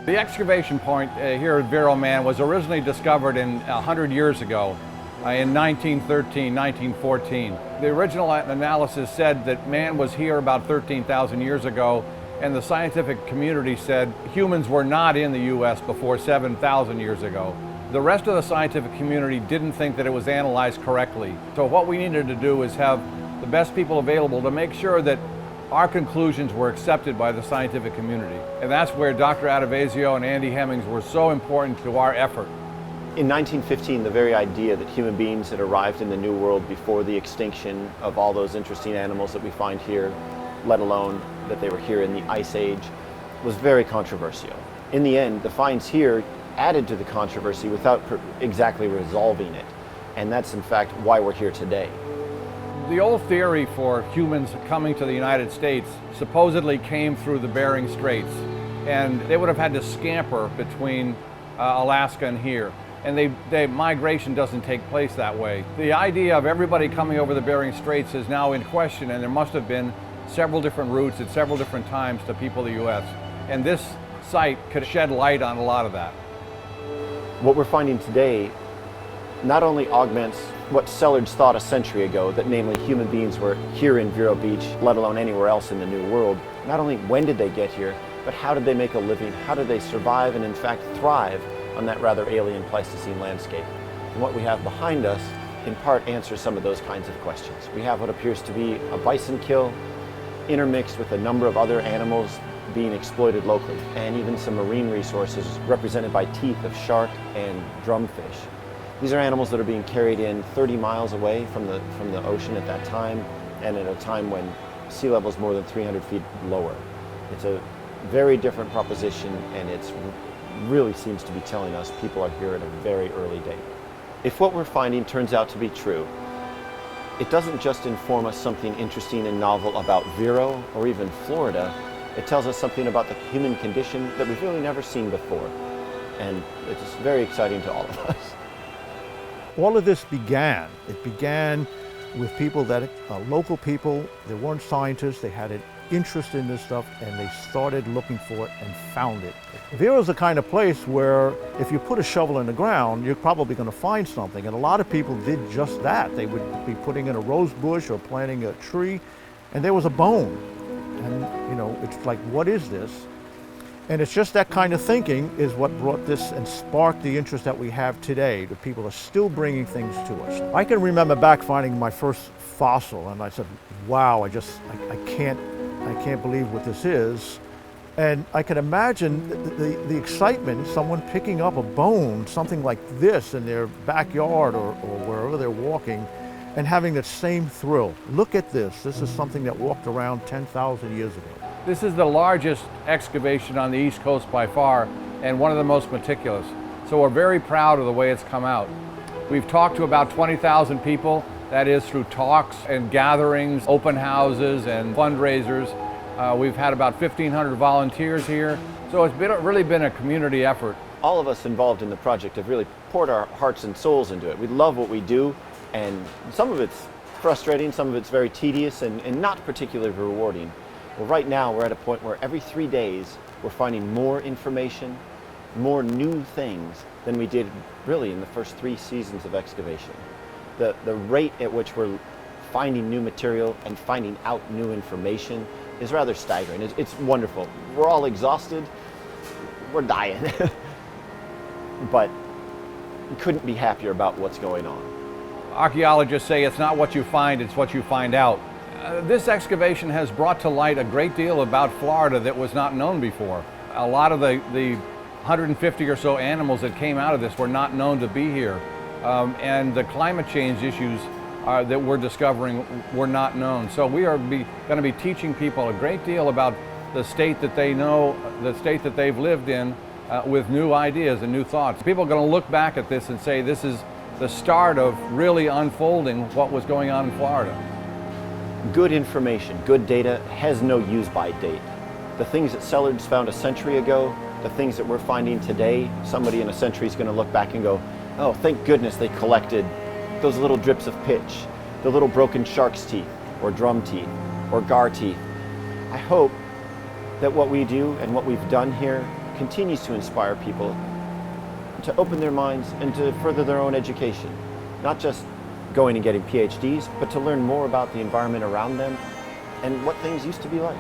The excavation point here at Vero Man was originally discovered 100 years ago, in 1913, 1914. The original analysis said that man was here about 13,000 years ago, and the scientific community said humans were not in the U.S. before 7,000 years ago. The rest of the scientific community didn't think that it was analyzed correctly. So what we needed to do is have the best people available to make sure that our conclusions were accepted by the scientific community. And that's where Dr. Adavasio and Andy Hemmings were so important to our effort. In 1915, the very idea that human beings had arrived in the New World before the extinction of all those interesting animals that we find here, let alone that they were here in the Ice Age, was very controversial. In the end, the finds here added to the controversy without exactly resolving it. And that's in fact why we're here today. The old theory for humans coming to the United States supposedly came through the Bering Straits, and they would have had to scamper between Alaska and here. And migration doesn't take place that way. The idea of everybody coming over the Bering Straits is now in question, and there must have been several different routes at several different times to people in the U.S. And this site could shed light on a lot of that. What we're finding today not only augments what Sellards thought a century ago, that namely human beings were here in Vero Beach, let alone anywhere else in the New World. Not only when did they get here, but how did they make a living? How did they survive and in fact thrive on that rather alien Pleistocene landscape? And what we have behind us in part answers some of those kinds of questions. We have what appears to be a bison kill intermixed with a number of other animals being exploited locally, and even some marine resources represented by teeth of shark and drumfish. These are animals that are being carried in 30 miles away from the ocean at that time, and at a time when sea level is more than 300 feet lower. It's a very different proposition, and it really seems to be telling us people are here at a very early date. If what we're finding turns out to be true, it doesn't just inform us something interesting and novel about Vero or even Florida. It tells us something about the human condition that we've really never seen before. And it's very exciting to all of us. All of this began with people that, local people, they weren't scientists, they had an interest in this stuff, and they started looking for it and found it. Vero's the kind of place where if you put a shovel in the ground, you're probably going to find something, and a lot of people did just that. They would be putting in a rose bush or planting a tree, and there was a bone. And, you know, it's like, what is this? And it's just that kind of thinking is what brought this and sparked the interest that we have today. The people are still bringing things to us. I can remember back finding my first fossil, and I said, wow, I can't believe what this is. And I can imagine the excitement, someone picking up a bone, something like this in their backyard or wherever they're walking, and having that same thrill. Look at this. This is something that walked around 10,000 years ago. This is the largest excavation on the East Coast by far, and one of the most meticulous. So we're very proud of the way it's come out. We've talked to about 20,000 people. That is through talks and gatherings, open houses and fundraisers. We've had about 1,500 volunteers here. So it's really been a community effort. All of us involved in the project have really poured our hearts and souls into it. We love what we do, and some of it's frustrating, some of it's very tedious and not particularly rewarding. Well, right now we're at a point where every 3 days we're finding more information, more new things than we did really in the first 3 seasons of excavation. The rate at which we're finding new material and finding out new information is rather staggering. It's wonderful. We're all exhausted. We're dying. But we couldn't be happier about what's going on. Archaeologists say it's not what you find, it's what you find out. This excavation has brought to light a great deal about Florida that was not known before. A lot of the 150 or so animals that came out of this were not known to be here. And the climate change issues that we're discovering were not known. So we are going to be teaching people a great deal about the state that they know, the state that they've lived in, with new ideas and new thoughts. People are going to look back at this and say this is the start of really unfolding what was going on in Florida. Good information, good data has no use-by date. The things that Sellards found a century ago, the things that we're finding today, somebody in a century is going to look back and go, oh, thank goodness they collected those little drips of pitch, the little broken shark's teeth, or drum teeth, or gar teeth. I hope that what we do and what we've done here continues to inspire people to open their minds and to further their own education. Not just going and getting PhDs, but to learn more about the environment around them and what things used to be like.